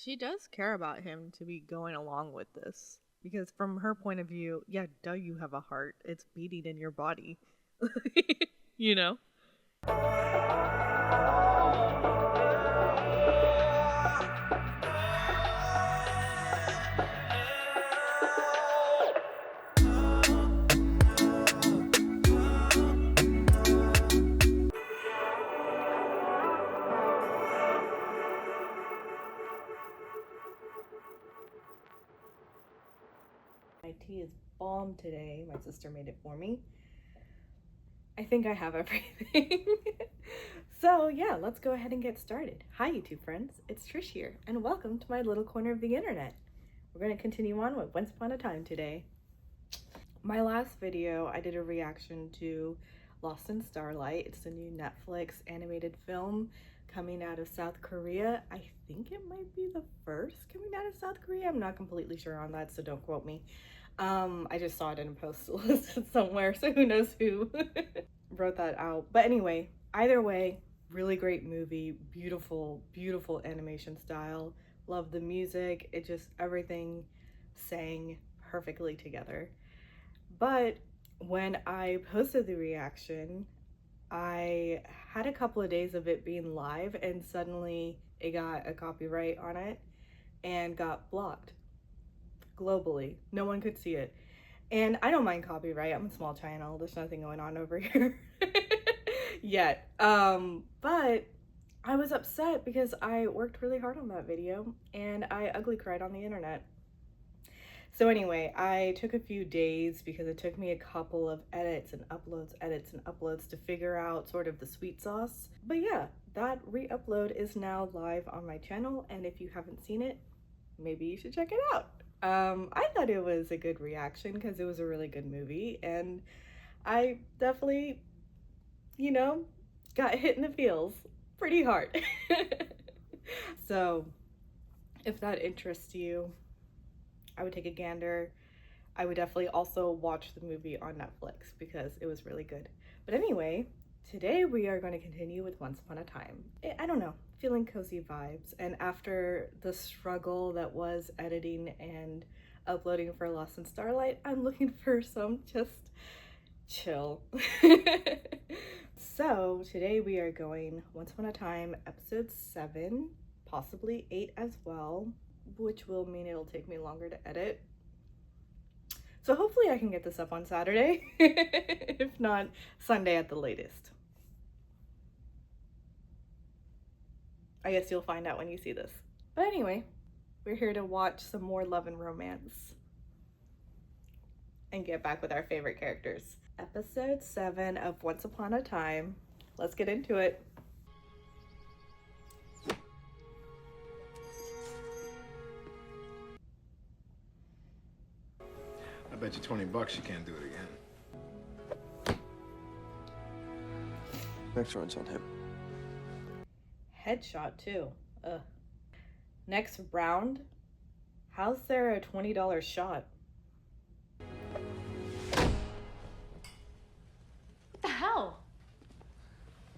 She does care about him to be going along with this. Because from her point of view, yeah, duh, you have a heart. It's beating in your body. You know? My tea is bomb today. My sister made it for me. I think I have everything. So yeah, let's go ahead and get started. Hi YouTube friends, it's Trish here, and welcome to my little corner of the internet. We're going to continue on with Once Upon a Time today. My last video, I did a reaction to Lost in Starlight. It's the new Netflix animated film coming out of South Korea. I think it might be the first coming out of South Korea. I'm not completely sure on that, so don't quote me. I just saw it in a post listed somewhere, so who knows who wrote that out. But anyway, either way, really great movie, beautiful, beautiful animation style. Love the music. It just, everything sang perfectly together. But when I posted the reaction, I had a couple of days of it being live, and suddenly it got a copyright on it and got blocked globally. No one could see it. And I don't mind copyright. I'm a small channel. There's nothing going on over here yet. But I was upset because I worked really hard on that video and I ugly cried on the internet. So anyway, I took a few days because it took me a couple of edits and uploads to figure out sort of the sweet sauce. But yeah, that re-upload is now live on my channel, and if you haven't seen it, maybe you should check it out. I thought it was a good reaction because it was a really good movie, and I definitely, you know, got hit in the feels pretty hard. So if that interests you, I would take a gander. I would definitely also watch the movie on Netflix because it was really good. But anyway, today we are going to continue with Once Upon a Time. I don't know, feeling cozy vibes. And after the struggle that was editing and uploading for Lost in Starlight, I'm looking for some just chill. So today we are going Once Upon a Time episode 7, possibly 8 as well, which will mean it'll take me longer to edit. So hopefully I can get this up on Saturday, if not Sunday at the latest. I guess you'll find out when you see this. But anyway, we're here to watch some more love and romance and get back with our favorite characters. Episode 7 of Once Upon a Time. Let's get into it. I bet you $20 you can't do it again. Next round's on him. Headshot too. Ugh. Next round? How's there a $20 shot? What the hell?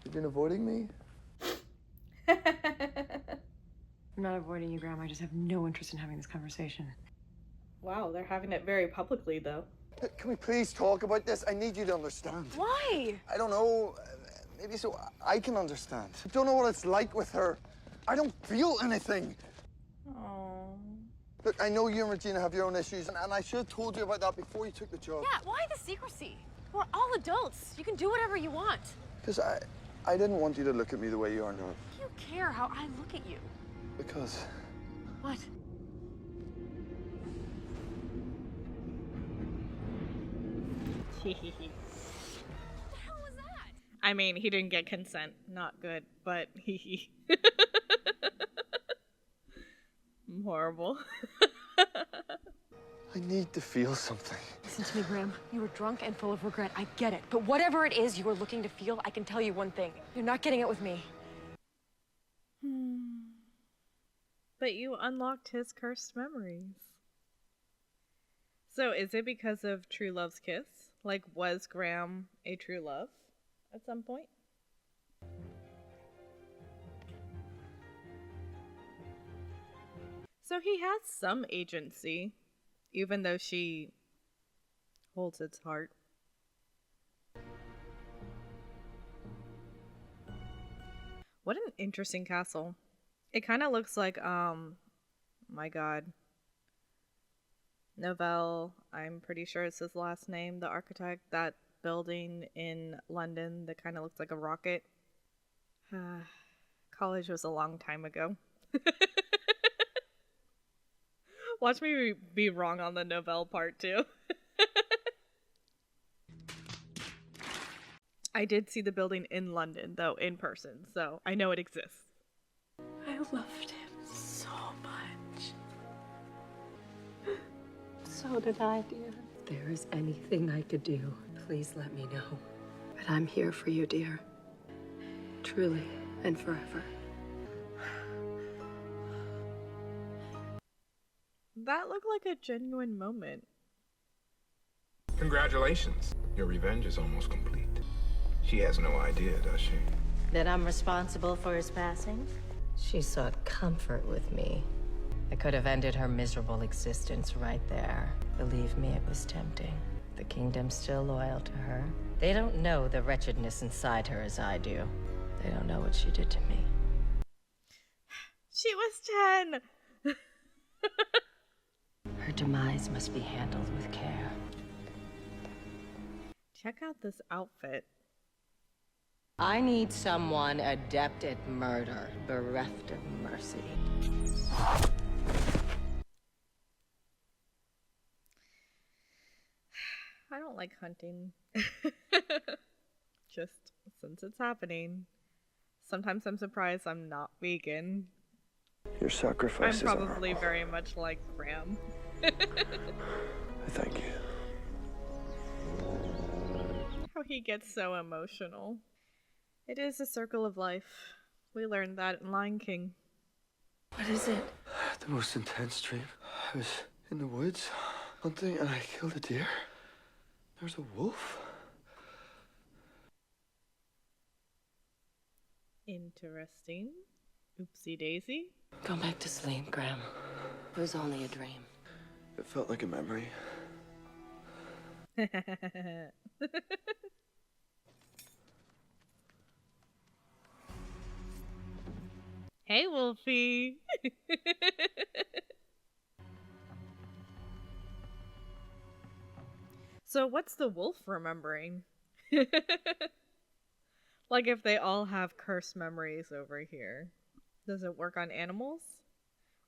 You've been avoiding me? I'm not avoiding you, Graham. I just have no interest in having this conversation. Wow, they're having it very publicly though. Can we please talk about this? I need you to understand. Why? I don't know. Maybe so I can understand. I don't know what it's like with her. I don't feel anything. Aww. Look, I know you and Regina have your own issues, and I should have told you about that before you took the job. Yeah, why the secrecy? We're all adults. You can do whatever you want. Because I didn't want you to look at me the way you are now. You care how I look at you. Because What? The hell was that? I mean, he didn't get consent. Not good, but I'm horrible. I need to feel something. Listen to me, Graham. You were drunk and full of regret. I get it. But whatever it is you were looking to feel, I can tell you one thing. You're not getting it with me. But you unlocked his cursed memories. So is it because of True Love's kiss? Like, was Graham a true love at some point? So he has some agency, even though she holds its heart. What an interesting castle. It kind of looks like, my god, Novell, I'm pretty sure it's his last name, the architect, that building in London that kind of looks like a rocket. College was a long time ago. Watch me be wrong on the Novell part too. I did see the building in London, though, in person, so I know it exists. I loved him so much. So did I, dear. If there is anything I could do, please let me know. But I'm here for you, dear. Truly and forever. That looked like a genuine moment. Congratulations. Your revenge is almost complete. She has no idea, does she? That I'm responsible for his passing? She sought comfort with me. I could have ended her miserable existence right there. Believe me, it was tempting. The kingdom's still loyal to her. They don't know the wretchedness inside her as I do. They don't know what she did to me. She was 10! Her demise must be handled with care. Check out this outfit. I need someone adept at murder, bereft of mercy. I don't like hunting. Just since it's happening. Sometimes I'm surprised I'm not vegan. Your I'm sacrifices probably are... very much like Graham. Thank you. How he gets so emotional. It is a circle of life. We learned that in Lion King. What is it? The most intense dream. I was in the woods hunting and I killed a deer. There's a wolf. Interesting. Oopsie daisy. Go back to sleep, Graham. It was only a dream. It felt like a memory. Hey, Wolfie. So what's the wolf remembering? Like if they all have cursed memories over here. Does it work on animals?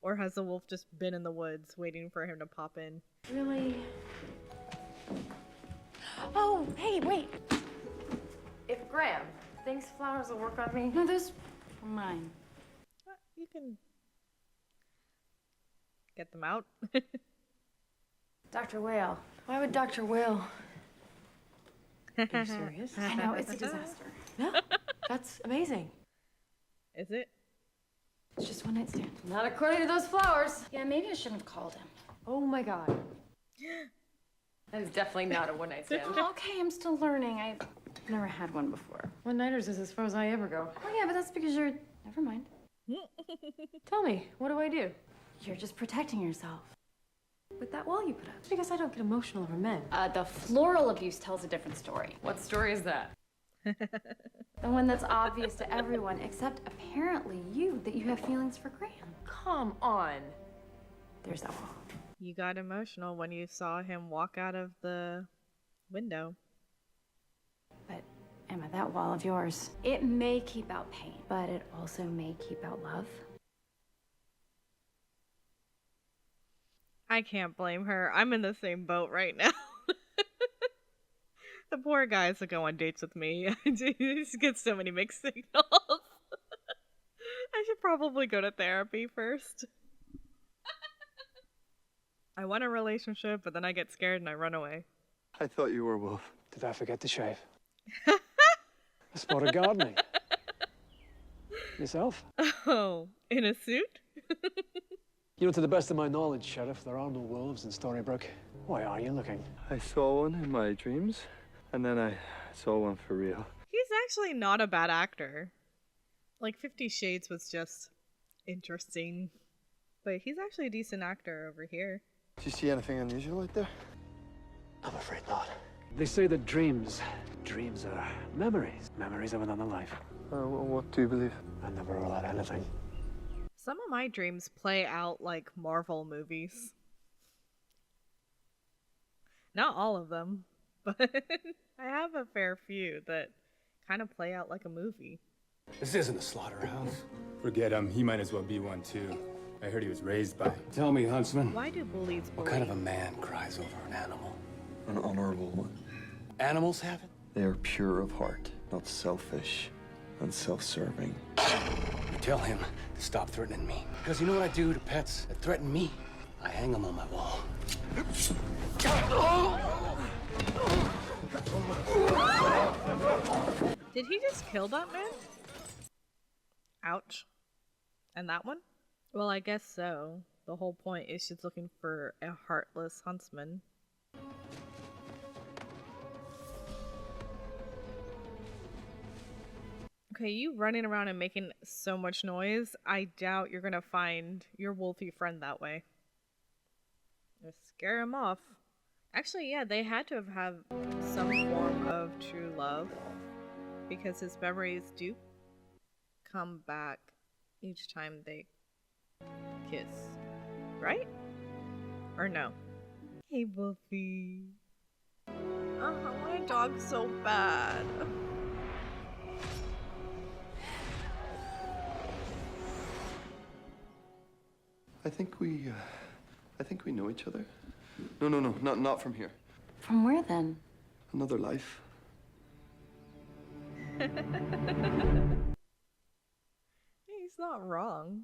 Or has the wolf just been in the woods waiting for him to pop in? Really? Oh, hey, wait. If Graham thinks flowers will work on me, no, those are mine. You can get them out. Dr. Whale. Why would Dr. Whale? Are you serious? I know, it's a disaster. No, that's amazing. Is it? It's just one night stand. Not according to those flowers. Yeah, maybe I shouldn't have called him. Oh my god. That is definitely not a one night stand. Oh, okay, I'm still learning. I've never had one before. One nighters is as far as I ever go. Oh yeah, but that's because you're... Never mind. Tell me, what do I do? You're just protecting yourself. With that wall you put up. It's because I don't get emotional over men. The floral abuse tells a different story. What story is that? The one that's obvious to everyone, except apparently you, that you have feelings for Graham. Come on. There's that wall. You got emotional when you saw him walk out of the window. But, Emma, that wall of yours, it may keep out pain, but it also may keep out love. I can't blame her. I'm in the same boat right now. The poor guys that go on dates with me. I just get so many mixed signals. I should probably go to therapy first. I want a relationship, but then I get scared and I run away. I thought you were a wolf. Did I forget to shave? I spotted gardening. Yourself? Oh, in a suit? You know, to the best of my knowledge, Sheriff, there are no wolves in Storybrooke. Why are you looking? I saw one in my dreams, and then I saw one for real. He's actually not a bad actor. Like, 50 Shades was just interesting. But he's actually a decent actor over here. Do you see anything unusual out there? I'm afraid not. They say that dreams are memories of another life. What do you believe? I never rule out anything. Some of my dreams play out like Marvel movies. Not all of them, but I have a fair few that kind of play out like a movie. This isn't a slaughterhouse. Forget him. He might as well be one, too. I heard he was raised by... Tell me, Huntsman. Why do bullies bully? What kind of a man cries over an animal? An honorable one. Animals have it? They are pure of heart, not selfish and self-serving. You tell him to stop threatening me. Because you know what I do to pets that threaten me? I hang them on my wall. Did he just kill that man? Ouch. And that one? Well, I guess so. The whole point is she's looking for a heartless huntsman. Okay, you running around and making so much noise, I doubt you're gonna find your wolfy friend that way. Just scare him off. Actually, yeah, they had to have some form of true love, because his memories do come back each time they kiss, right? Or no? Hey, Wolfie. My dog's so bad. I think we know each other. No, not from here. From where then? Another life. He's not wrong.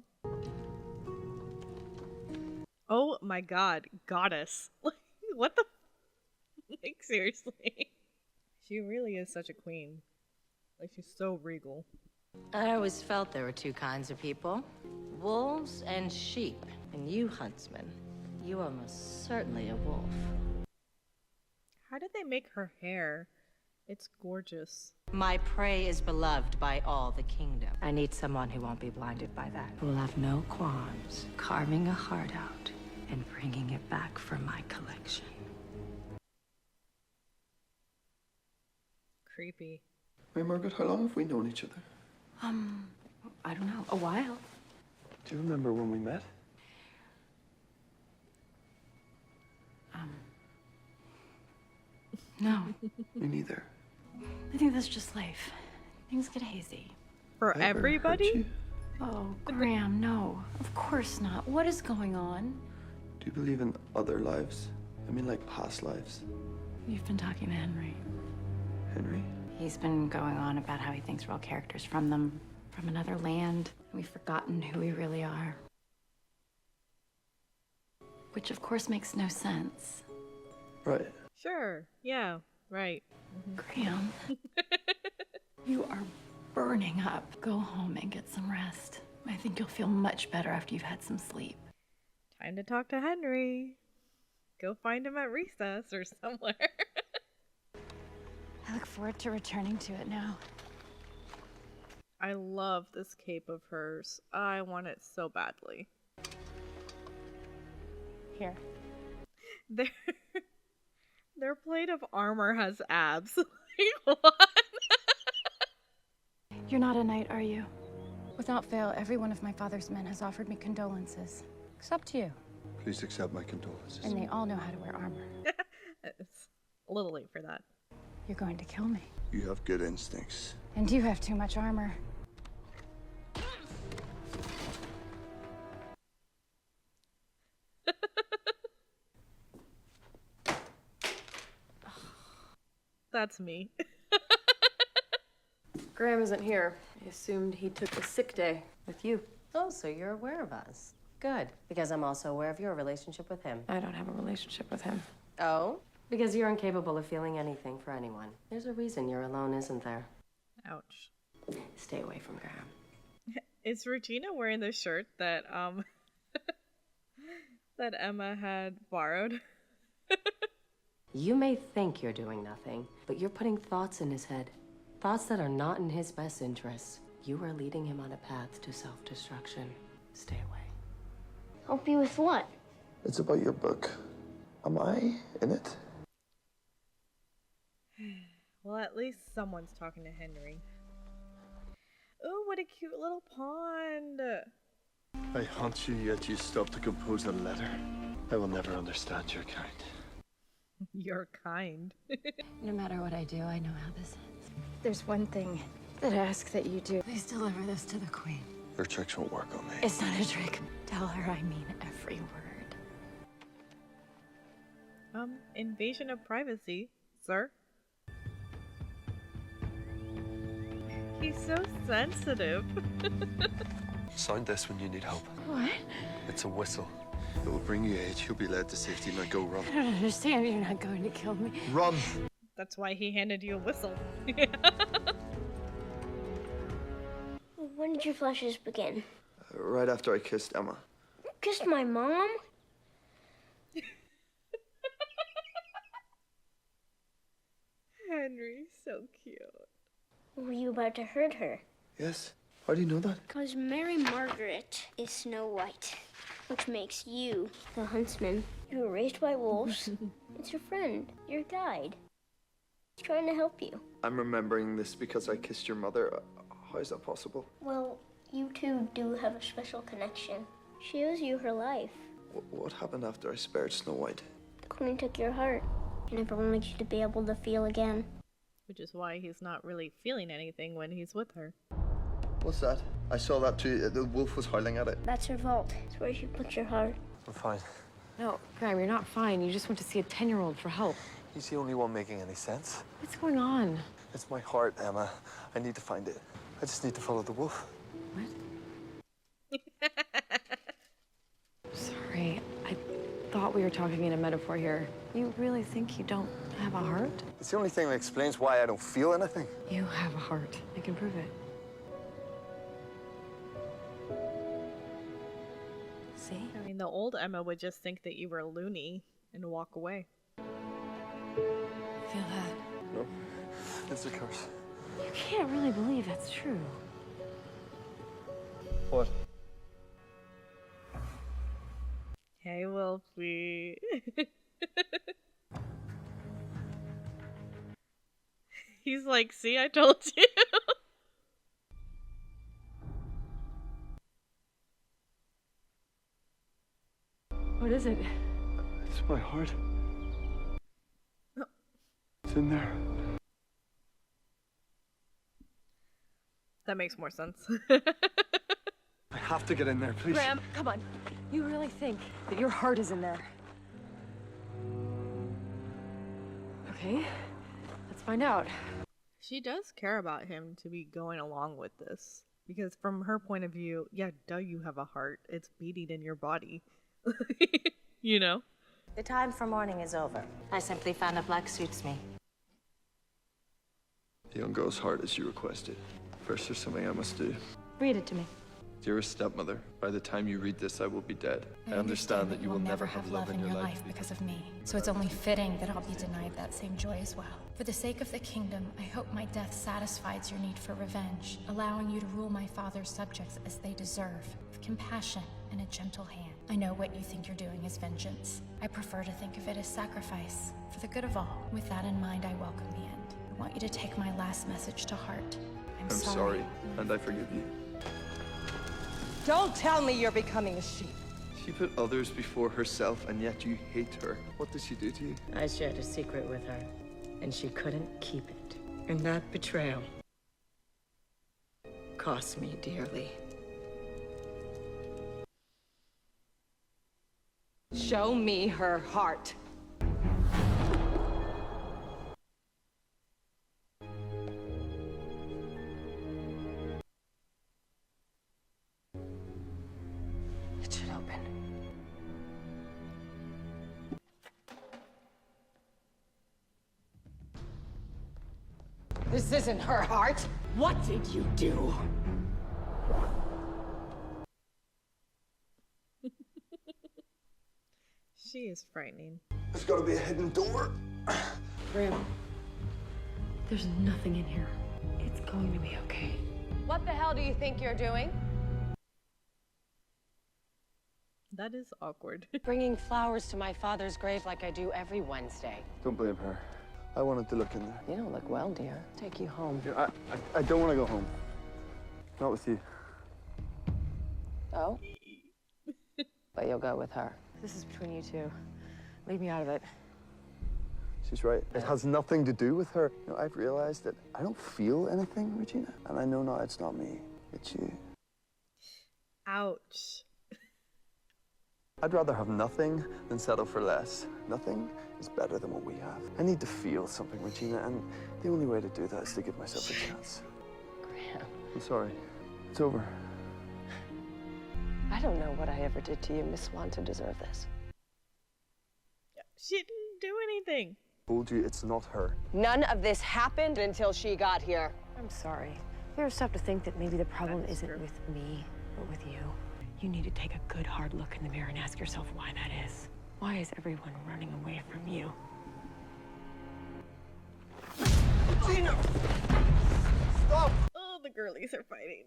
Oh my god, goddess. What the? Like, seriously. She really is such a queen. Like, she's so regal. I always felt there were two kinds of people. Wolves and sheep. And you, Huntsman, you are most certainly a wolf. How did they make her hair? It's gorgeous. My prey is beloved by all the kingdom. I need someone who won't be blinded by that. Who will have no qualms carving a heart out and bringing it back for my collection. Creepy. Hey, Margaret, how long have we known each other? I don't know. A while. Do you remember when we met? No. Me neither. I think that's just life. Things get hazy. For Have I ever hurt everybody? you? Oh, Graham, no. Of course not. What is going on? Do you believe in other lives? I mean, like past lives. You've been talking to Henry. Henry? He's been going on about how he thinks we're all characters from another land. We've forgotten who we really are. Which, of course, makes no sense. Right. Sure. Yeah. Right. Graham, you are burning up. Go home and get some rest. I think you'll feel much better after you've had some sleep. Time to talk to Henry. Go find him at recess or somewhere. I look forward to returning to it now. I love this cape of hers. I want it so badly. Here. Their plate of armor has abs. Like, what? You're not a knight, are you? Without fail, every one of my father's men has offered me condolences. Except you. Please accept my condolences. And they all know how to wear armor. It's a little late for that. You're going to kill me. You have good instincts. And you have too much armor. That's me. Graham isn't here. I assumed he took a sick day with you. Oh, so you're aware of us. Good, because I'm also aware of your relationship with him. I don't have a relationship with him. Oh? Because you're incapable of feeling anything for anyone. There's a reason you're alone, isn't there? Ouch. Stay away from Graham. Is Regina wearing the shirt that that Emma had borrowed? You may think you're doing nothing, but you're putting thoughts in his head. Thoughts that are not in his best interests. You are leading him on a path to self-destruction. Stay away. Help you with what? It's about your book. Am I in it? Well, at least someone's talking to Henry. Oh, what a cute little pond. I haunt you, yet you stop to compose a letter. I will never understand your kind. You're kind. No matter what I do, I know how this ends. There's one thing that I ask that you do. Please deliver this to the queen. Your tricks won't work on me. It's not a trick. Tell her I mean every word. Invasion of privacy, sir. He's so sensitive. Sound this when you need help. What? It's a whistle. It will bring you aid. You'll be led to safety. Now go, run. I don't understand. You're not going to kill me. Run! That's why he handed you a whistle. When did your flashes begin? Right after I kissed Emma. You kissed my mom? Henry, so cute. Were you about to hurt her? Yes. How do you know that? Because Mary Margaret is Snow White, which makes you the huntsman. You were raised by wolves. It's your friend, your guide. He's trying to help you. I'm remembering this because I kissed your mother. How is that possible? Well, you two do have a special connection. She owes you her life. What happened after I spared Snow White? The queen took your heart. She never wanted you to be able to feel again. Which is why he's not really feeling anything when he's with her. What's that? I saw that too. The wolf was howling at it. That's her vault. It's where she put your heart. I'm fine. No, Graham, you're not fine. You just went to see a 10-year-old for help. He's the only one making any sense. What's going on? It's my heart, Emma. I need to find it. I just need to follow the wolf. What? Sorry, I thought we were talking in a metaphor here. You really think you don't have a heart? It's the only thing that explains why I don't feel anything. You have a heart. I can prove it. See? I mean, the old Emma would just think that you were loony and walk away. Feel that? No. It's a curse. You can't really believe that's true. What? Hey, Wolfie. He's like, see, I told you. What is it? It's my heart. It's in there. That makes more sense. I have to get in there, please. Graham, come on. You really think that your heart is in there? Okay, let's find out. She does care about him to be going along with this. Because from her point of view, yeah, duh, you have a heart. It's beating in your body. You know? The time for mourning is over. I simply found a black suits me. The young girl's heart as you requested. First, there's something I must do. Read it to me. Dearest stepmother, by the time you read this, I will be dead. I understand that you will never have love in your life because of me. So it's only fitting that I'll be denied that same joy as well. For the sake of the kingdom, I hope my death satisfies your need for revenge, allowing you to rule my father's subjects as they deserve, with compassion and a gentle hand. I know what you think you're doing is vengeance. I prefer to think of it as sacrifice, for the good of all. With that in mind, I welcome the end. I want you to take my last message to heart. I'm sorry, and I forgive you. Don't tell me you're becoming a sheep. She put others before herself, and yet you hate her. What did she do to you? I shared a secret with her, and she couldn't keep it. And that betrayal cost me dearly. Show me her heart. It should open. This isn't her heart. What did you do? She is frightening. There's gotta be a hidden door. Graham, there's nothing in here. It's going to be okay. What the hell do you think you're doing? That is awkward. Bringing flowers to my father's grave like I do every Wednesday. Don't blame her. I wanted to look in there. You don't look well, dear. Take you home. I don't want to go home. Not with you. Oh? But you'll go with her. This is between you two. Leave me out of it. She's right. It has nothing to do with her. You know, I've realized that I don't feel anything, Regina. And I know now it's not me. It's you. Ouch. I'd rather have nothing than settle for less. Nothing is better than what we have. I need to feel something, Regina, and the only way to do that is to give myself a chance. Graham. I'm sorry. It's over. I don't know what I ever did to you, Miss Swan, to deserve this. She didn't do anything. I told you it's not her. None of this happened until she got here. I'm sorry. You ever stop to think that maybe the problem isn't with me, but with you? You need to take a good hard look in the mirror and ask yourself why that is. Why is everyone running away from you? Regina! Stop! Oh, the girlies are fighting.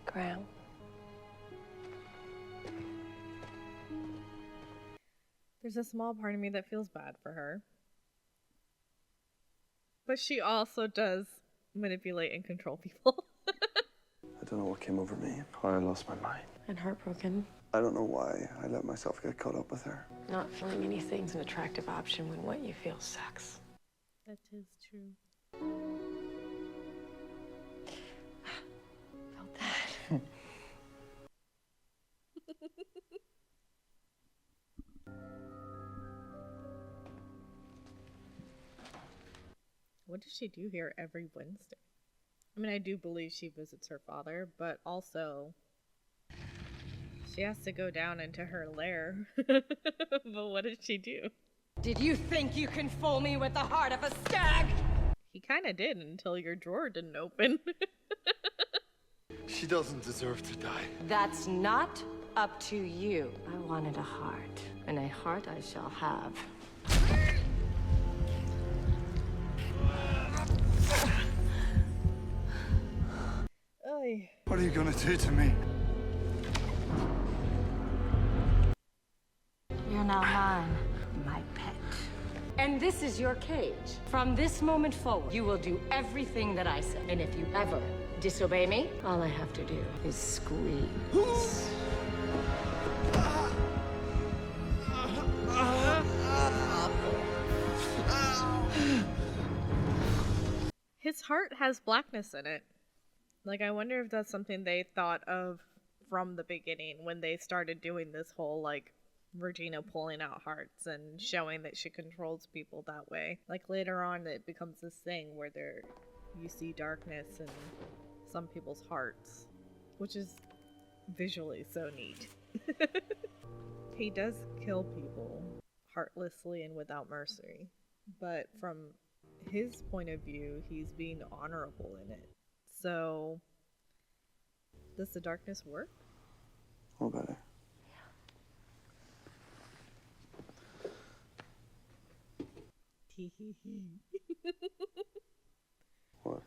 Graham. There's a small part of me that feels bad for her. But she also does manipulate and control people. I don't know what came over me, how I lost my mind. And heartbroken. I don't know why I let myself get caught up with her. Not feeling anything's an attractive option when what you feel sucks. That is true. Felt that. What does she do here every Wednesday? I mean, I do believe she visits her father, but also she has to go down into her lair. But what does she do? Did you think you can fool me with the heart of a stag? He kind of did until your drawer didn't open. She doesn't deserve to die. That's not up to you. I wanted a heart, and a heart I shall have. Oy. What are you gonna do to me? You're now mine, my pet. And this is your cage. From this moment forward, you will do everything that I say. And if you ever disobey me, all I have to do is squeeze. His heart has blackness in it. Like, I wonder if that's something they thought of from the beginning when they started doing this whole, like, Regina pulling out hearts and showing that she controls people that way. Like, later on, it becomes this thing where you see darkness in some people's hearts, which is visually so neat. He does kill people heartlessly and without mercy, but from his point of view, he's being honorable in it. So, does the darkness work? What about it? What?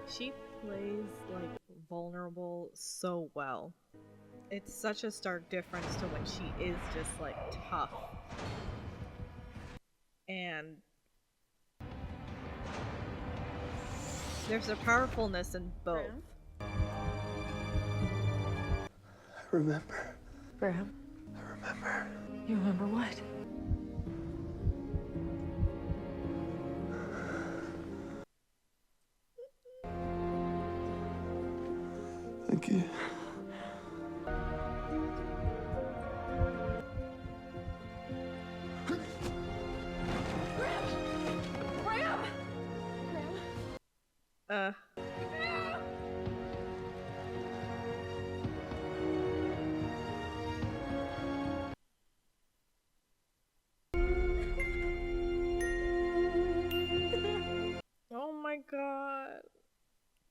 She plays like vulnerable so well. It's such a stark difference to when she is just like tough. And there's a powerfulness in both. I remember. Graham, I remember. you remember what? Thank you. Oh my god.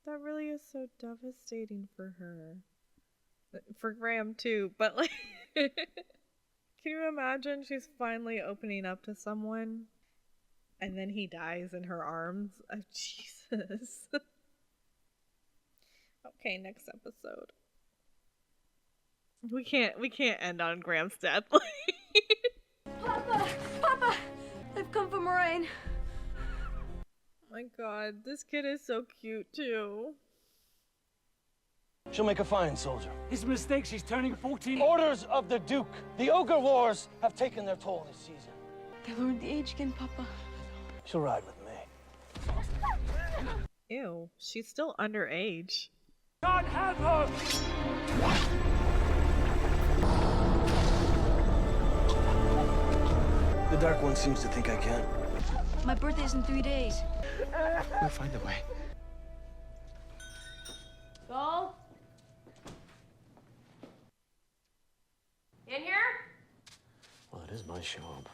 That really is so devastating for her. For Graham too, but like, can you imagine she's finally opening up to someone and then he dies in her arms? Oh, Jesus. Okay, next episode. We can't end on Graham's death. Papa! Papa! I've come for Moraine. My God, this kid is so cute too. She'll make a fine soldier. It's a mistake. She's turning 14. Orders of the Duke. The Ogre Wars have taken their toll this season. They lowered the age again, Papa. She'll ride with me. Ew, she's still underage. God have her! The Dark One seems to think I can. My birthday's in 3 days. We'll find a way. Saul? In here? Well, it is my job.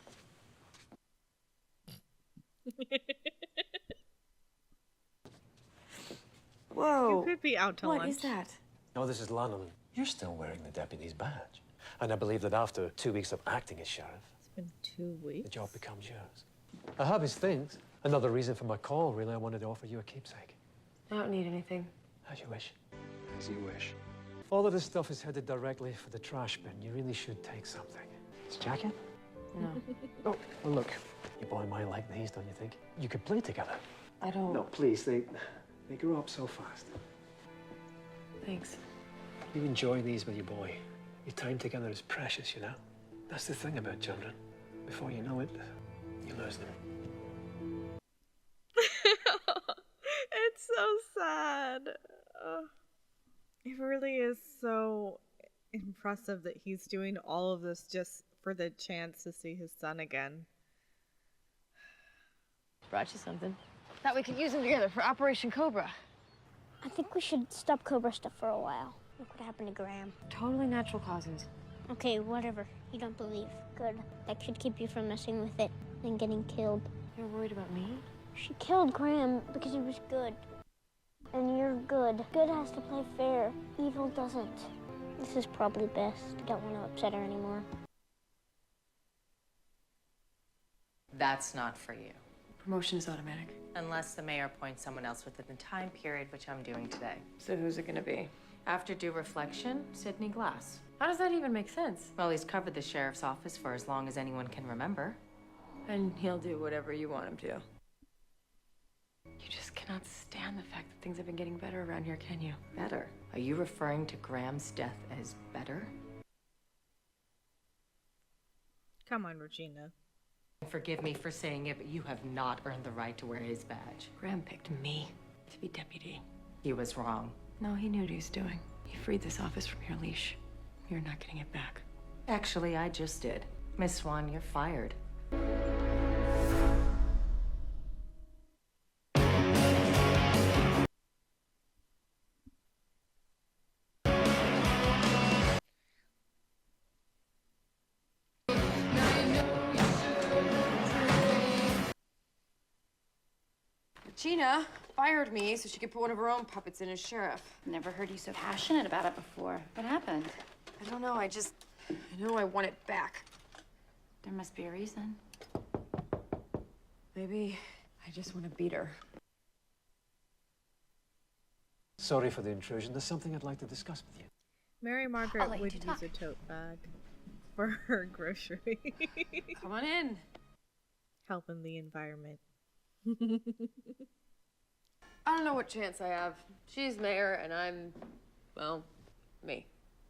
Whoa. You could be out to lunch. What is that? No, this is Lanolin. You're still wearing the deputy's badge. And I believe that after 2 weeks of acting as sheriff, It's been 2 weeks. the job becomes yours. I have his things. Another reason for my call, really. I wanted to offer you a keepsake. I don't need anything. As you wish. As you wish. All of this stuff is headed directly for the trash bin. You really should take something. This jacket? No. Oh, well, look. Your boy might like these, don't you think? You could play together. I don't... No, please. They grow up so fast. Thanks. You enjoy these with your boy. Your time together is precious, you know? That's the thing about children. Before you know it, you lose them. It's so sad. It really is so impressive that he's doing all of this just for the chance to see his son again. Brought you something. Thought we could use them together for Operation Cobra. I think we should stop Cobra stuff for a while. Look what happened to Graham. Totally natural causes. Okay, whatever. You don't believe. Good. That should keep you from messing with it and getting killed. You're worried about me? She killed Graham because he was good. And you're good. Good has to play fair. Evil doesn't. This is probably best. Don't want to upset her anymore. That's not for you. Promotion is automatic. Unless the mayor appoints someone else within the time period, which I'm doing today. So who's it gonna be? After due reflection, Sidney Glass. How does that even make sense? Well, he's covered the sheriff's office for as long as anyone can remember. And he'll do whatever you want him to. You just cannot stand the fact that things have been getting better around here, can you? Better? Are you referring to Graham's death as better? Come on, Regina. Forgive me for saying it, but you have not earned the right to wear his badge. Graham picked me to be deputy. He was wrong. No, he knew what he was doing. He freed this office from your leash. You're not getting it back. Actually, I just did. Miss Swan, you're fired. Gina fired me so she could put one of her own puppets in as sheriff. Never heard you so passionate about it before. What happened? I don't know, I know I want it back. There must be a reason. Maybe I just want to beat her. Sorry for the intrusion. There's something I'd like to discuss with you. Mary Margaret let would you use talk. a tote bag for her grocery. Come on in. Helping the environment. I don't know what chance I have. She's mayor and I'm, well, me.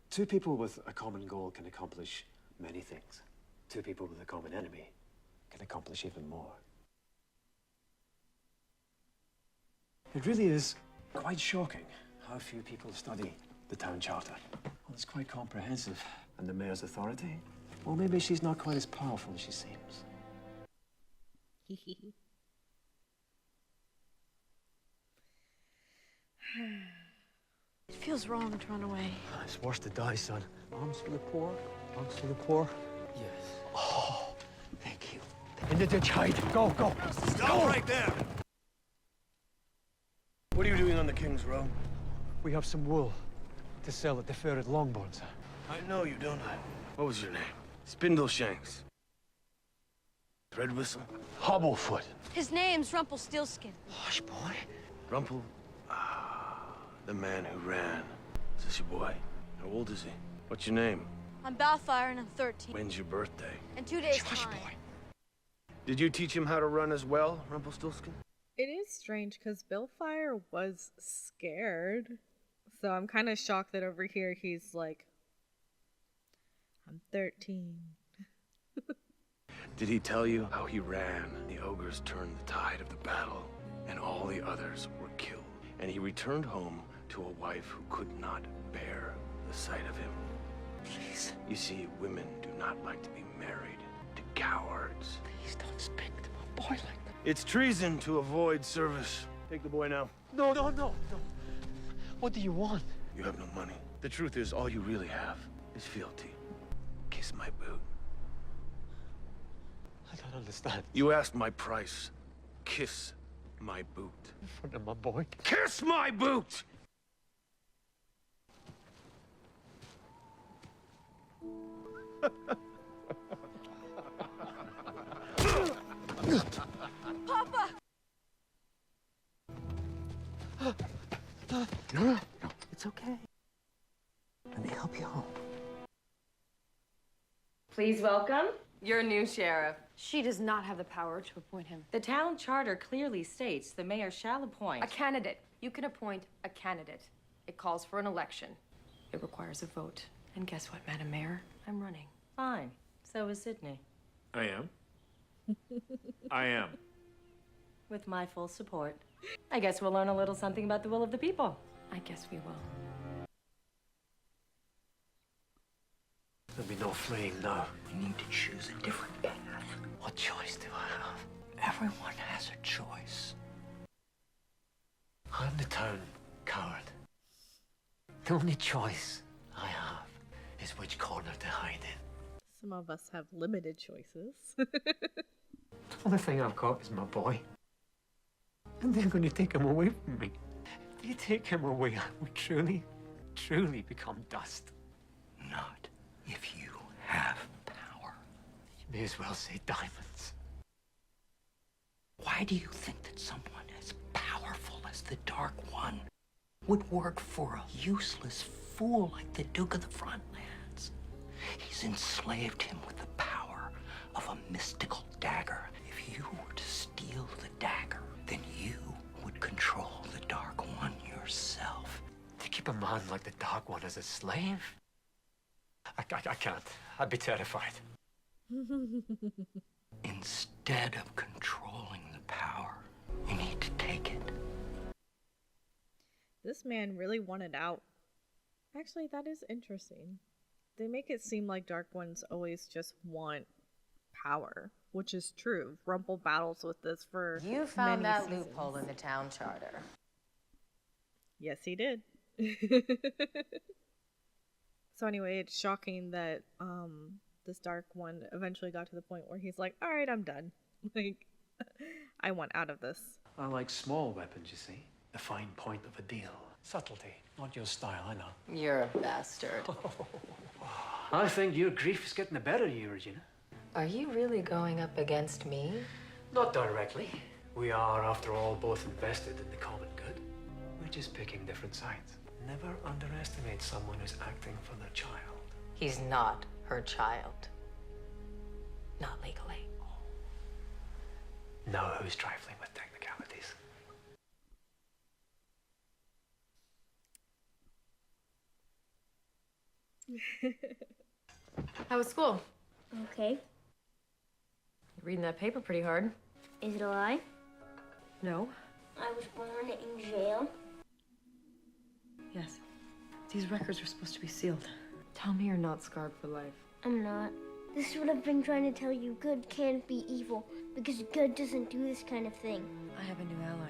Two people with a common goal can accomplish many things. Two people with a common enemy can accomplish even more. It really is quite shocking how few people study the town charter. Well, it's quite comprehensive. And the mayor's authority? Well, maybe she's not quite as powerful as she seems. It feels wrong to run away. It's worse to die, son. Arms for the poor. Arms for the poor. Yes. Oh, thank you. In the ditch, hide. Go, go. Stop right there! What are you doing on the King's Row? We have some wool. to sell at the fair at Longbourn, sir. I know you, don't I? What was your name? Spindleshanks. Red Whistle? Hobblefoot. His name's Rumpelstiltskin. Hush, boy. Rumple? The man who ran. Is this your boy? How old is he? What's your name? I'm Balthire and I'm 13. When's your birthday? In 2 days' time. Did you teach him how to run as well, Rumpelstiltskin? It is strange because Billfire was scared. So I'm kind of shocked that over here he's like, I'm 13. Did he tell you how he ran? The ogres turned the tide of the battle, and all the others were killed. And he returned home to a wife who could not bear the sight of him. Please. You see, women do not like to be married to cowards. Please don't speak to my boy like that. It's treason to avoid service. Take the boy now. No. What do you want? You have no money. The truth is, all you really have is fealty. Kiss my boot. I don't understand. You asked my price. Kiss my boot. In front of my boy. Kiss my boot! Papa! No, it's okay. Let me help you home. Please welcome Your new sheriff. She does not have the power to appoint him. the town charter clearly states the mayor shall appoint A candidate. You can appoint a candidate. It calls for an election. It requires a vote. And guess what, Madam Mayor? I'm running. Fine. So is Sydney. I am. I am. With my full support. I guess we'll learn a little something about the will of the people. I guess we will. There'll be no fleeing now. We need to choose a different path. What choice do I have? Everyone has a choice. I'm the town coward. The only choice I have is which corner to hide in. Some of us have limited choices. The only thing I've got is my boy. And they're going to take him away from me. If they take him away, I will truly, truly become dust. Not if you have power. You may as well say diamonds. Why do you think that someone as powerful as the Dark One would work for a useless fool like the Duke of the Frontlands? He's enslaved him with the power of a mystical dagger. If you were to steal the dagger, then you would control the Dark One yourself. To keep a man like the Dark One as a slave? I can't. I'd be terrified. Instead of controlling the power, you need to take it. This man really wanted out. Actually, that is interesting. They make it seem like Dark Ones always just want power, which is true. Rumple battles with this for You found many that seasons. loophole in the town charter. Yes, he did. So anyway, it's shocking that this Dark One eventually got to the point where he's like, all right, I'm done. Like, I want out of this. I like small weapons, you see. The fine point of a deal. Subtlety, not your style, I know. You're a bastard. I think your grief is getting the better of you, Regina. Are you really going up against me? Not directly. We are, after all, both invested in the common good. We're just picking different sides. Never underestimate someone who's acting for their child. He's not her child. Not legally. Now who's trifling with technicalities? How was school? Okay. You're reading that paper pretty hard. Is it a lie? No. I was born in jail. Yes. These records are supposed to be sealed. Tell me you're not scarred for life. I'm not. This is what I've been trying to tell you. Good can't be evil, because good doesn't do this kind of thing. I have a new ally.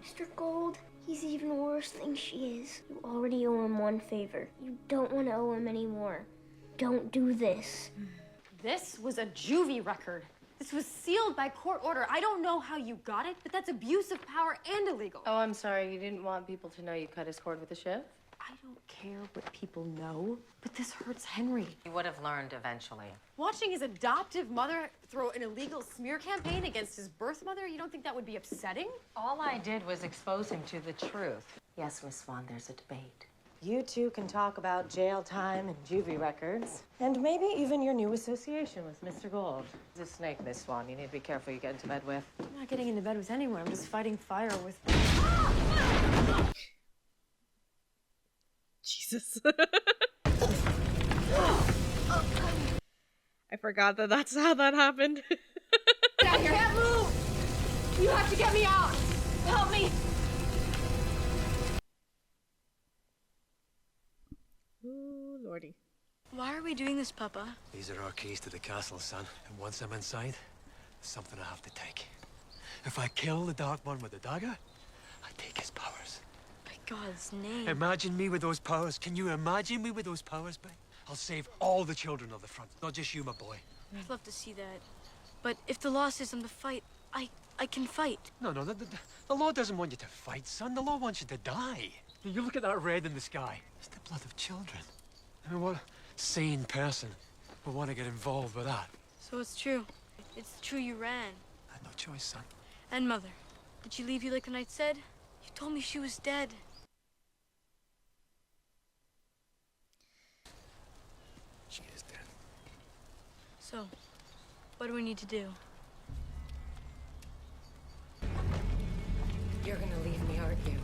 Mr. Gold, he's even worse than she is. You already owe him one favor. You don't want to owe him any more. Don't do this. This was a juvie record. This was sealed by court order. I don't know how you got it, but that's abuse of power and illegal. Oh, I'm sorry. You didn't want people to know you cut his cord with a shiv? I don't care what people know, but this hurts Henry. He would have learned eventually. Watching his adoptive mother throw an illegal smear campaign against his birth mother, you don't think that would be upsetting? All I did was expose him to the truth. Yes, Miss Swan, there's a debate. You two can talk about jail time and juvie records, and maybe even your new association with Mr. Gold. He's a snake, Miss Swan. You need to be careful you get into bed with. I'm not getting into bed with anyone. I'm just fighting fire with... Jesus. I forgot that that's how that happened. Get out here! Can't move! You have to get me out! Help me! Ooh, lordy. Why are we doing this, Papa? These are our keys to the castle, son. And once I'm inside, there's something I have to take. If I kill the Dark One with the dagger, I take his powers. By God's name. Imagine me with those powers. Can you imagine me with those powers, babe? I'll save all the children of the front, not just you, my boy. I'd love to see that. But if the law says I'm to fight, I can fight. No, the law doesn't want you to fight, son. The law wants you to die. You look at that red in the sky. It's the blood of children. I mean, what sane person would want to get involved with that? So it's true. It's true you ran. I had no choice, son. And Mother, did she leave you like the knight said? You told me she was dead. She is dead. So, what do we need to do? You're gonna leave me, aren't you?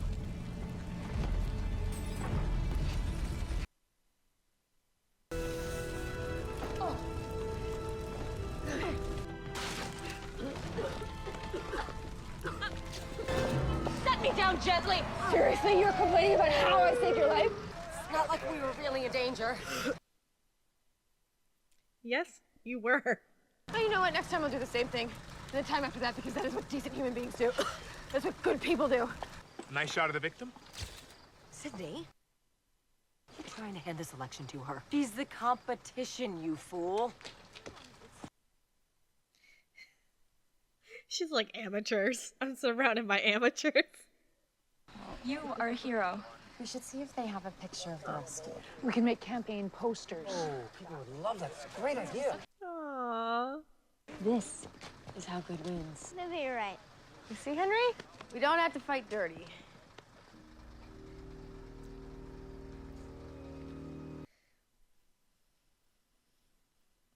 Set me down gently! Seriously, you're complaining about how I saved your life? It's not like we were really in danger. Yes, you were. Oh, you know what? Next time I'll do the same thing. And the time after that, because that is what decent human beings do. That's what good people do. Nice shot of the victim. Sydney? You're trying to hand this election to her. She's the competition, you fool. She's like amateurs. I'm surrounded by amateurs. You are a hero. We should see if they have a picture of the rescue. We can make campaign posters. Oh, people would love that. It's a great idea. Aww. This is how good wins. Maybe you're right. You see, Henry? We don't have to fight dirty.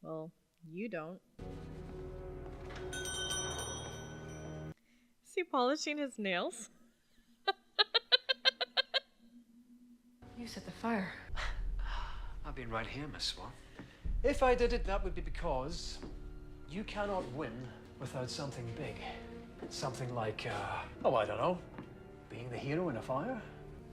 Well, you don't. Is he polishing his nails? You set the fire. I've been right here, Miss Swan. If I did it, that would be because you cannot win without something big. Something like, oh, I don't know, being the hero in a fire?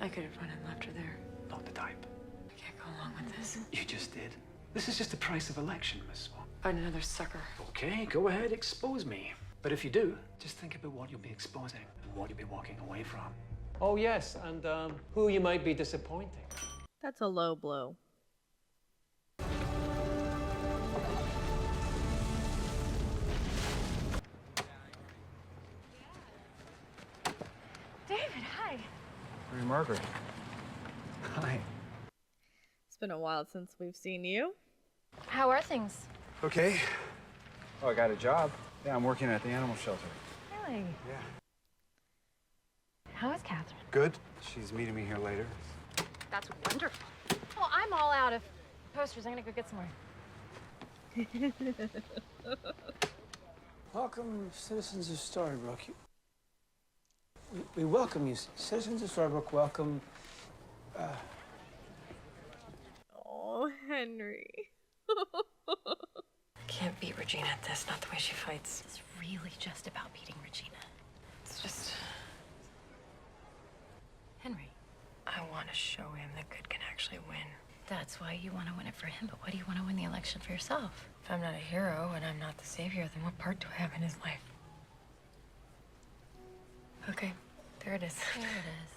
I could have run and left her there. Not the type. I can't go along with this. You just did. This is just the price of election, Miss Swan. Find another sucker. Okay, go ahead, expose me. But if you do, just think about what you'll be exposing and what you'll be walking away from. Oh, yes, and who you might be disappointing. That's a low blow. David, hi. Hey, Margaret. Hi. It's been a while since we've seen you. How are things? Okay. Oh, I got a job. Yeah, I'm working at the animal shelter. Really? Yeah. How is Catherine? Good. She's meeting me here later. That's wonderful. Well, I'm all out of posters. I'm gonna go get some more. Welcome, citizens of Storybrooke. We welcome you, citizens of Storybrooke. Welcome. Oh, Henry. Can't beat Regina at this, not the way she fights. It's really just about beating Regina. It's just... Henry. I want to show him that good can actually win. That's why you want to win it for him, but why do you want to win the election for yourself? If I'm not a hero and I'm not the savior, then what part do I have in his life? Okay, there it is. There it is.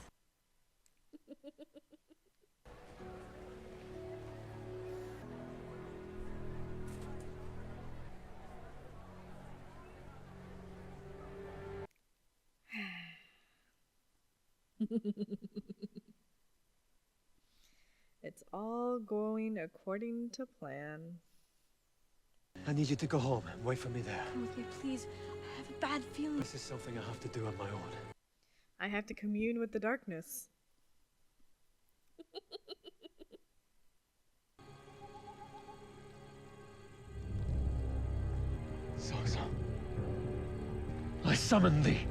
All going according to plan. I need you to go home and wait for me there. Come with me, please. I have a bad feeling. This is something I have to do on my own. I have to commune with the darkness. Sansa, I summon thee.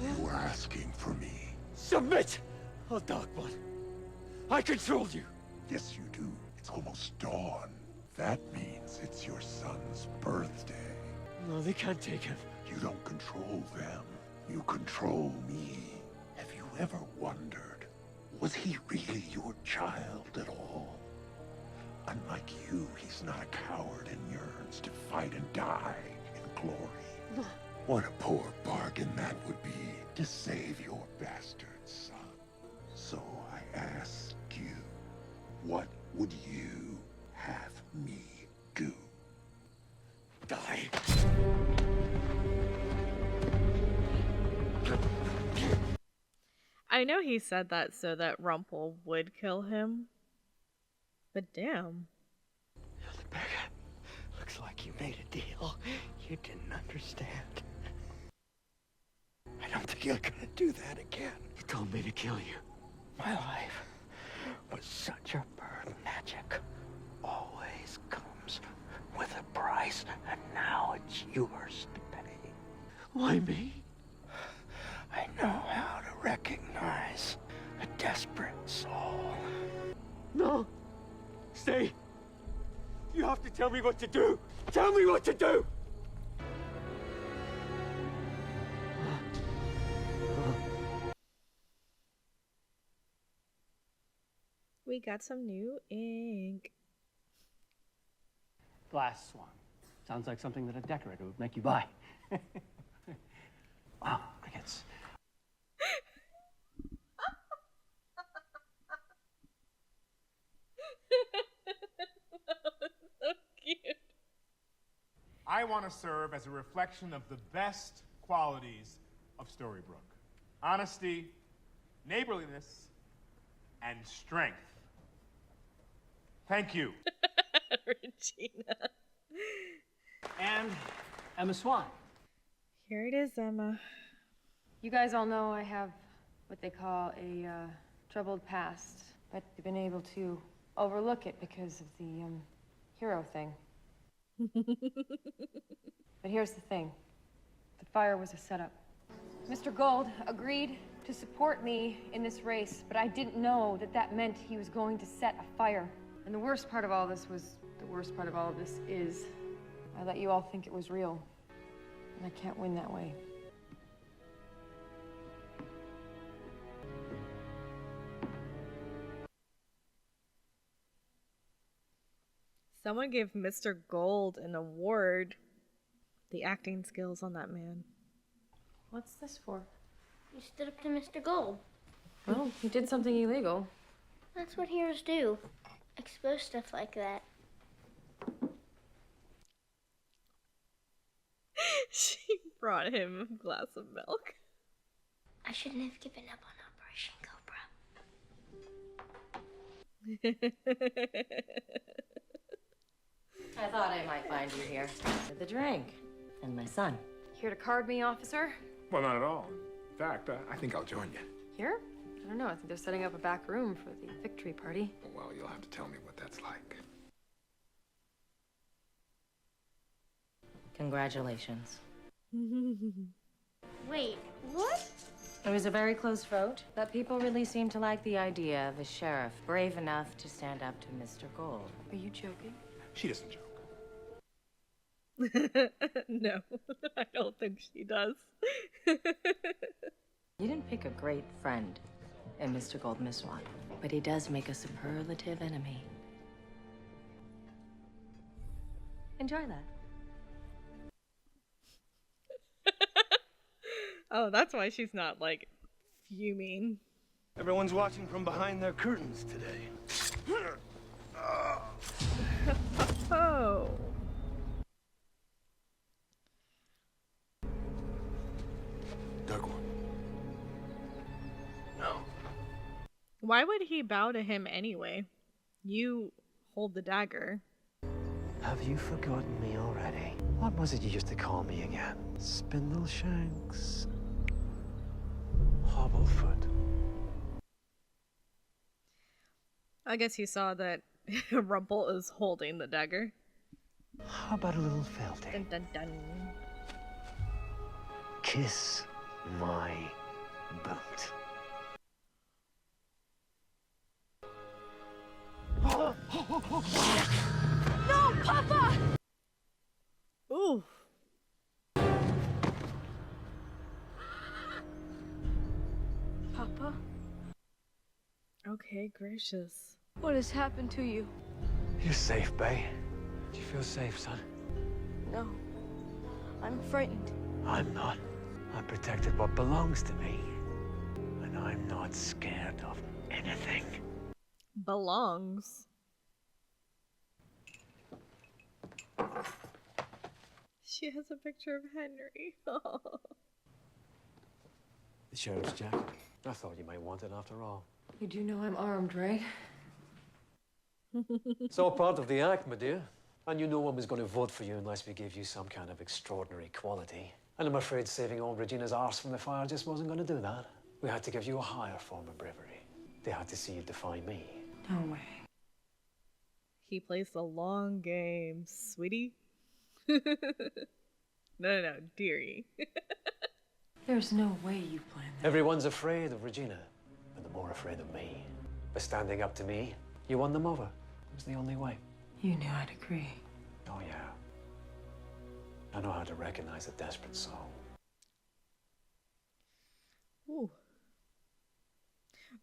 You were asking for me. Submit, O Dark One. I control you. Yes, you do. It's almost dawn. That means it's your son's birthday. No, they can't take him. You don't control them. You control me. Have you ever wondered, was he really your child at all? Unlike you, he's not a coward and yearns to fight and die in glory. What a poor bargain that would be to save your bastard son. So I ask you, what would you have me do? Die. I know he said that so that Rumple would kill him. But damn. Looks like you made a deal you didn't understand. I don't think you're gonna do that again. You told me to kill you. My life was such a burden. Magic always comes with a price, and now it's yours to pay. Why me? I know how to recognize a desperate soul. No. Stay. You have to tell me what to do. Tell me what to do. We got some new ink. Glass swan. Sounds like something that a decorator would make you buy. Wow, crickets. So cute. I want to serve as a reflection of the best qualities of Storybrooke. Honesty, neighborliness, and strength. Thank you. Regina. And Emma Swan. Here it is, Emma. You guys all know I have what they call a troubled past, but I've been able to overlook it because of the hero thing. But here's the thing. The fire was a setup. Mr. Gold agreed to support me in this race, but I didn't know that that meant he was going to set a fire. And the worst part of all this is I let you all think it was real. And I can't win that way. Someone gave Mr. Gold an award. The acting skills on that man. What's this for? You stood up to Mr. Gold. Well, he did something illegal. That's what heroes do. Expose stuff like that. She brought him a glass of milk. I shouldn't have given up on Operation Cobra. I thought I might find you here with a drink and my son. Here to card me, officer? Well, not at all. In fact, I think I'll join you. Here? I don't know. I think they're setting up a back room for the victory party. Well, you'll have to tell me what that's like. Congratulations. Wait, what? It was a very close vote, but people really seem to like the idea of a sheriff brave enough to stand up to Mr. Gold. Are you joking? She doesn't joke. No, I don't think she does. You didn't pick a great friend in Mr. Gold, Miss Swan, but he does make a superlative enemy. Enjoy that. Oh, that's why she's not, like, fuming. Everyone's watching from behind their curtains today. Oh. Dark One. No. Why would he bow to him anyway? You hold the dagger. Have you forgotten me already? What was it you used to call me again? Spindleshanks? Hobblefoot? I guess you saw that Rumple is holding the dagger. How about a little fealty? Dun dun dun. Kiss my boot. No, Papa! Ooh. Papa? Okay, gracious. What has happened to you? You're safe, Bay. Do you feel safe, son? No. I'm frightened. I'm not. I protected what belongs to me. And I'm not scared of anything. Belongs. She has a picture of Henry. The sheriff's jacket. I thought you might want it after all. You do know I'm armed, right? It's all part of the act, my dear. And you no one was going to vote for you unless we gave you some kind of extraordinary quality. And I'm afraid saving old Regina's arse from the fire just wasn't going to do that. We had to give you a higher form of bravery. They had to see you defy me. No way. He plays the long game, sweetie. No, dearie. There's no way you planned that. Everyone's afraid of Regina, but they're more afraid of me. By standing up to me, you won them over. It was the only way. You knew I'd agree. Oh, yeah. I know how to recognize a desperate soul. Ooh.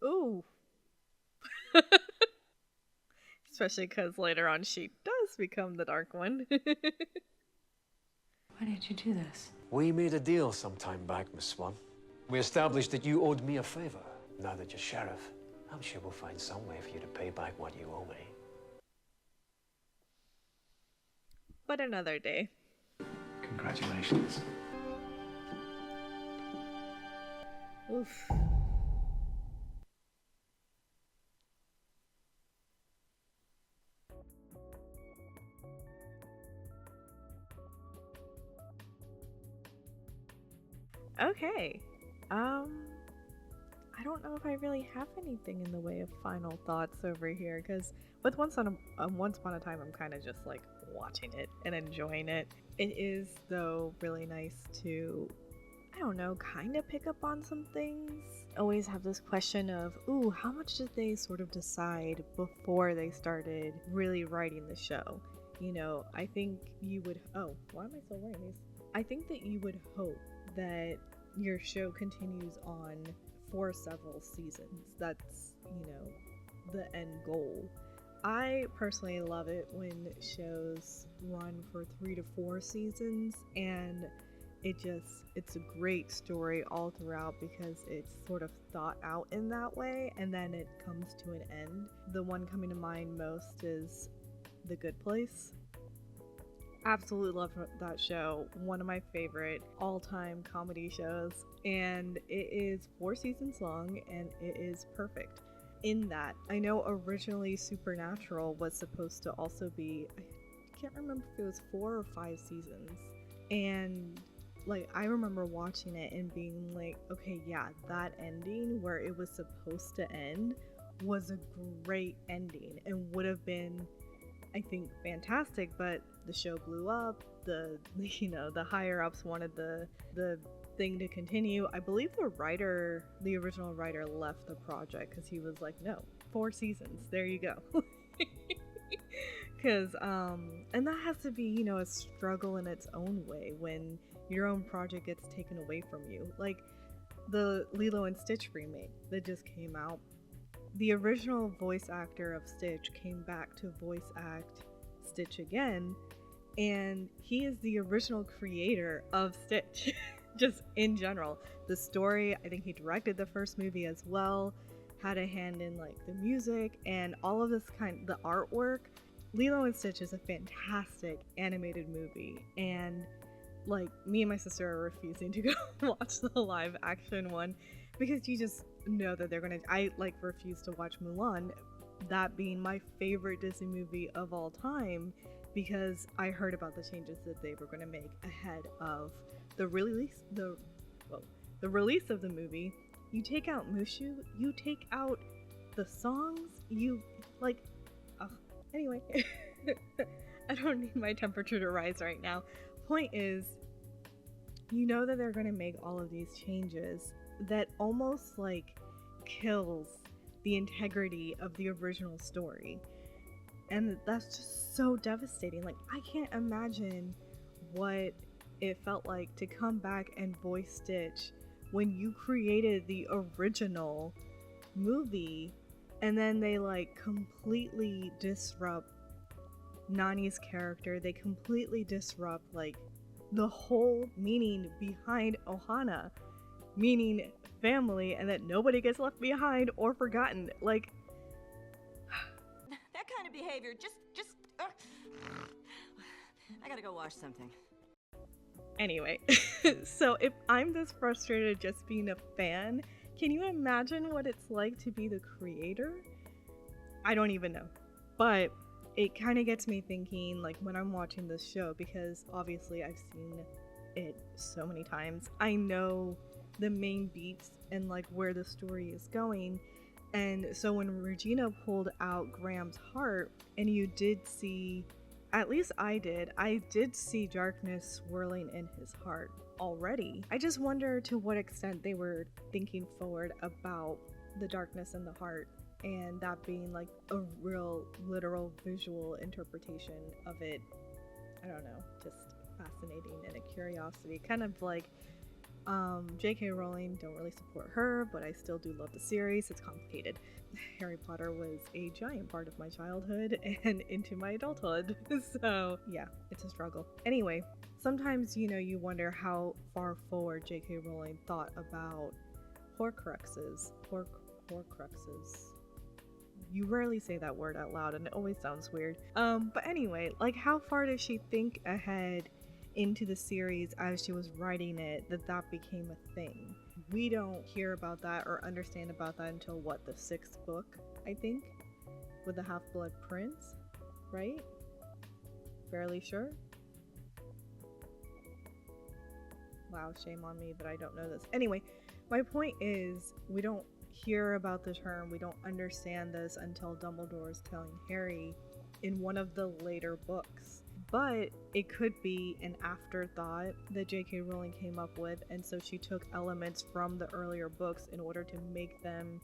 Ooh. Especially because later on she does become the Dark One. Why did you do this? We made a deal some time back, Miss Swan. We established that you owed me a favor. Now that you're sheriff, I'm sure we'll find some way for you to pay back what you owe me. But another day. Congratulations. Oof. Okay. I don't know if I really have anything in the way of final thoughts over here, because with Once Upon a Time, I'm kind of just like watching it and enjoying it. It is, though, really nice to, I don't know, kind of pick up on some things. Always have this question of, ooh, how much did they sort of decide before they started really writing the show? You know, I think you would, oh, why am I still wearing these? I think that you would hope that your show continues on for several seasons. That's, you know, the end goal. I personally love it when shows run for 3 to 4 seasons, and it's a great story all throughout because it's sort of thought out in that way, and then it comes to an end. The one coming to mind most is The Good Place. Absolutely love that show. One of my favorite all-time comedy shows, and it is 4 seasons long, and it is perfect. In that, I know originally Supernatural was supposed to also be, I can't remember if it was 4 or 5 seasons, and like I remember watching it and being like, okay, yeah, that ending where it was supposed to end was a great ending and would have been, I think, fantastic, but the show blew up. The higher ups wanted the thing to continue. I believe the original writer left the project because he was like, no, 4 seasons, there you go. Because and that has to be, you know, a struggle in its own way when your own project gets taken away from you. Like the Lilo and Stitch remake that just came out. The original voice actor of Stitch came back to voice act Stitch again, and he is the original creator of Stitch. Just in general. The story, I think he directed the first movie as well, had a hand in like the music and all of this the artwork. Lilo and Stitch is a fantastic animated movie, and like, me and my sister are refusing to go watch the live action one because you just know that they're gonna. I like refuse to watch Mulan, that being my favorite Disney movie of all time, because I heard about the changes that they were gonna make ahead of the release. The release of the movie. You take out Mushu. You take out the songs. You like. Anyway, I don't need my temperature to rise right now. Point is, you know that they're going to make all of these changes that almost like kills the integrity of the original story. And that's just so devastating. Like, I can't imagine what it felt like to come back and voice Stitch when you created the original movie and then they like completely disrupt Nani's character. They completely disrupt like the whole meaning behind Ohana, meaning family, and that nobody gets left behind or forgotten. Like, that kind of behavior, just I gotta go wash something. Anyway, so if I'm this frustrated just being a fan, can you imagine what it's like to be the creator? I don't even know. But it kind of gets me thinking, like, when I'm watching this show, because obviously I've seen it so many times. I know the main beats and, like, where the story is going. And so when Regina pulled out Graham's heart, and you did see, at least I did see darkness swirling in his heart already. I just wonder to what extent they were thinking forward about the darkness in the heart, and that being like a real literal visual interpretation of it. I don't know, just fascinating and a curiosity. Kind of like J.K. Rowling, don't really support her, but I still do love the series. It's complicated. Harry Potter was a giant part of my childhood and into my adulthood. So yeah, it's a struggle. Anyway, sometimes, you know, you wonder how far forward J.K. Rowling thought about Horcruxes. Horcruxes. You rarely say that word out loud and it always sounds weird. But anyway, like, how far does she think ahead into the series as she was writing it that became a thing? We don't hear about that or understand about that until what, the 6th book, I think, with the Half-Blood Prince, right? Fairly sure. Wow, shame on me that I don't know this. Anyway, my point is, we don't hear about the term, we don't understand this until Dumbledore is telling Harry in one of the later books. But it could be an afterthought that J.K. Rowling came up with, and so she took elements from the earlier books in order to make them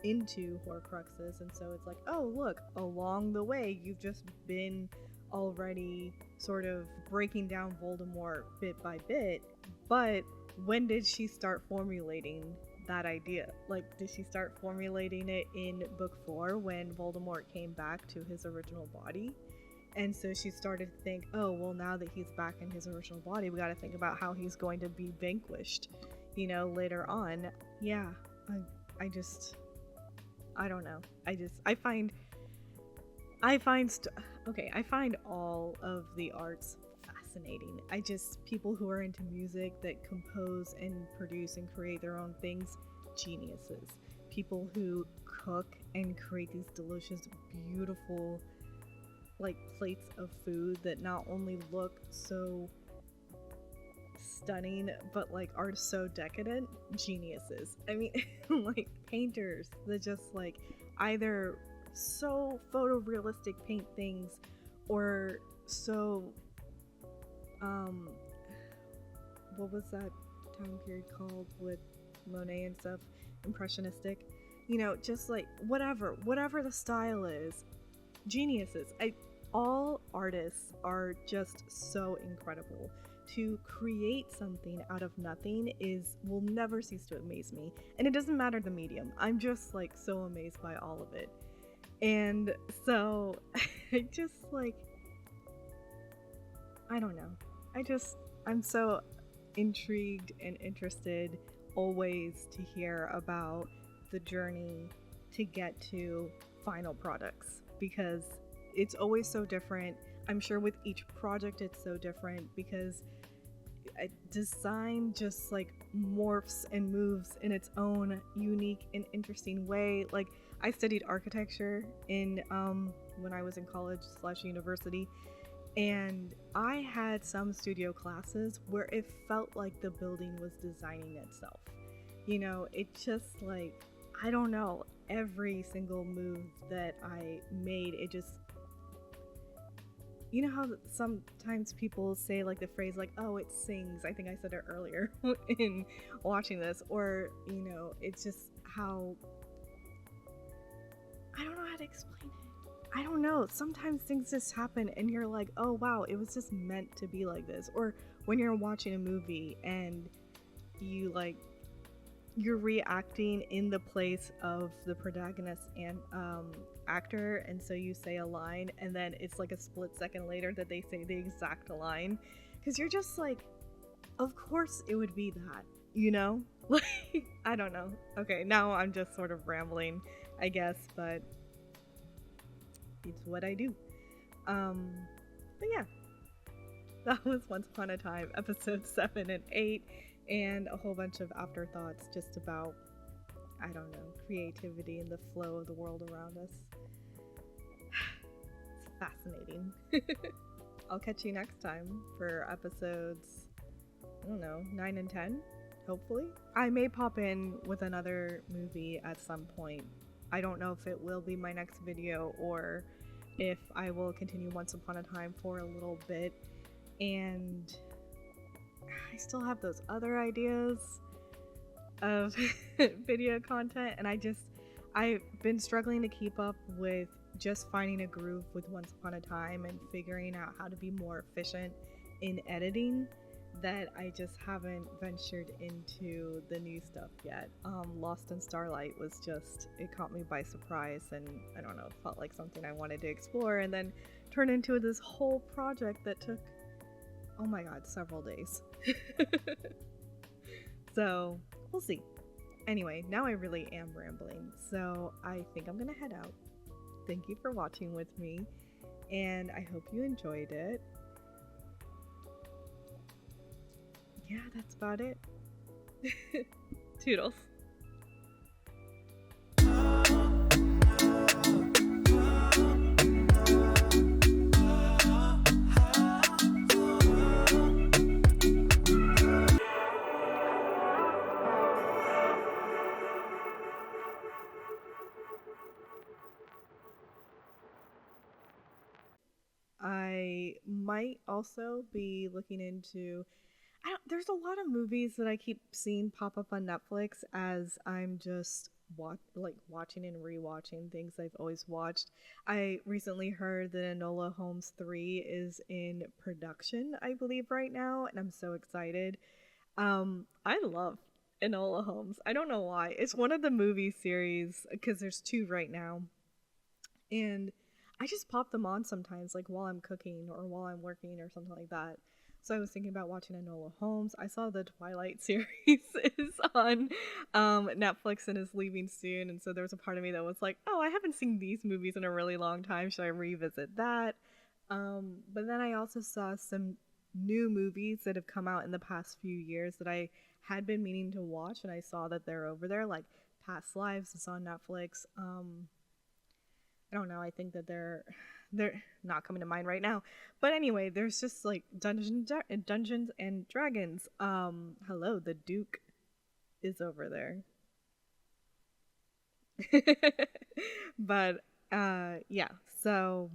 into Horcruxes. And so it's like, oh look, along the way you've just been already sort of breaking down Voldemort bit by bit. But when did she start formulating that idea? Like, did she start formulating it in book 4 when Voldemort came back to his original body? And so she started to think, oh, well, now that he's back in his original body, we got to think about how he's going to be vanquished, you know, later on. Yeah, I don't know. I find all of the arts fascinating. People who are into music that compose and produce and create their own things, geniuses. People who cook and create these delicious, beautiful, like, plates of food that not only look so stunning but like are so decadent, geniuses. I mean, like painters that just like either so photorealistic paint things or so what was that time period called with Monet and stuff, impressionistic, you know, just like whatever the style is, geniuses. All artists are just so incredible. To create something out of nothing will never cease to amaze me. And it doesn't matter the medium. I'm just like so amazed by all of it. And so I just like, I don't know. I'm so intrigued and interested always to hear about the journey to get to final products, because it's always so different. I'm sure with each project it's so different because design just like morphs and moves in its own unique and interesting way. Like, I studied architecture in when I was in college / university, and I had some studio classes where it felt like the building was designing itself. You know, it just like, I don't know, every single move that I made, it just, you know how sometimes people say like the phrase like, oh, it sings. I think I said it earlier in watching this. Or, you know, it's just how, I don't know how to explain it. I don't know. Sometimes things just happen and you're like, oh wow, it was just meant to be like this. Or when you're watching a movie and you like, you're reacting in the place of the protagonist and actor, and so you say a line and then it's like a split second later that they say the exact line, because you're just like, of course it would be that, you know? Like, I don't know. Okay, now I'm just sort of rambling, I guess, but it's what I do. But yeah, that was Once Upon a Time, episodes 7 and 8, and a whole bunch of afterthoughts just about, I don't know, creativity and the flow of the world around us. It's fascinating. I'll catch you next time for episodes, I don't know, 9 and 10, hopefully. I may pop in with another movie at some point. I don't know if it will be my next video or if I will continue Once Upon a Time for a little bit. And I still have those other ideas of video content, and I've been struggling to keep up with just finding a groove with Once Upon a Time and figuring out how to be more efficient in editing, that I just haven't ventured into the new stuff yet. Lost in Starlight was just, it caught me by surprise, and I don't know, it felt like something I wanted to explore, and then turned into this whole project that took, oh my god, several days. So, we'll see. Anyway, now I really am rambling, so I think I'm gonna head out. Thank you for watching with me, and I hope you enjoyed it. Yeah, that's about it. Toodles. I might also be looking into, there's a lot of movies that I keep seeing pop up on Netflix as I'm just watching and rewatching things I've always watched. I recently heard that Enola Holmes 3 is in production, I believe, right now, and I'm so excited. I love Enola Holmes. I don't know why. It's one of the movie series, because there's 2 right now, and I just pop them on sometimes, like while I'm cooking or while I'm working or something like that. So I was thinking about watching Enola Holmes. I saw the Twilight series is on Netflix and is leaving soon, and so there was a part of me that was like, oh, I haven't seen these movies in a really long time. Should I revisit that? But then I also saw some new movies that have come out in the past few years that I had been meaning to watch, and I saw that they're over there, like Past Lives is on Netflix. I don't know, I think that they're not coming to mind right now. But anyway, there's just like Dungeons and Dragons. Hello, the Duke is over there. But yeah, so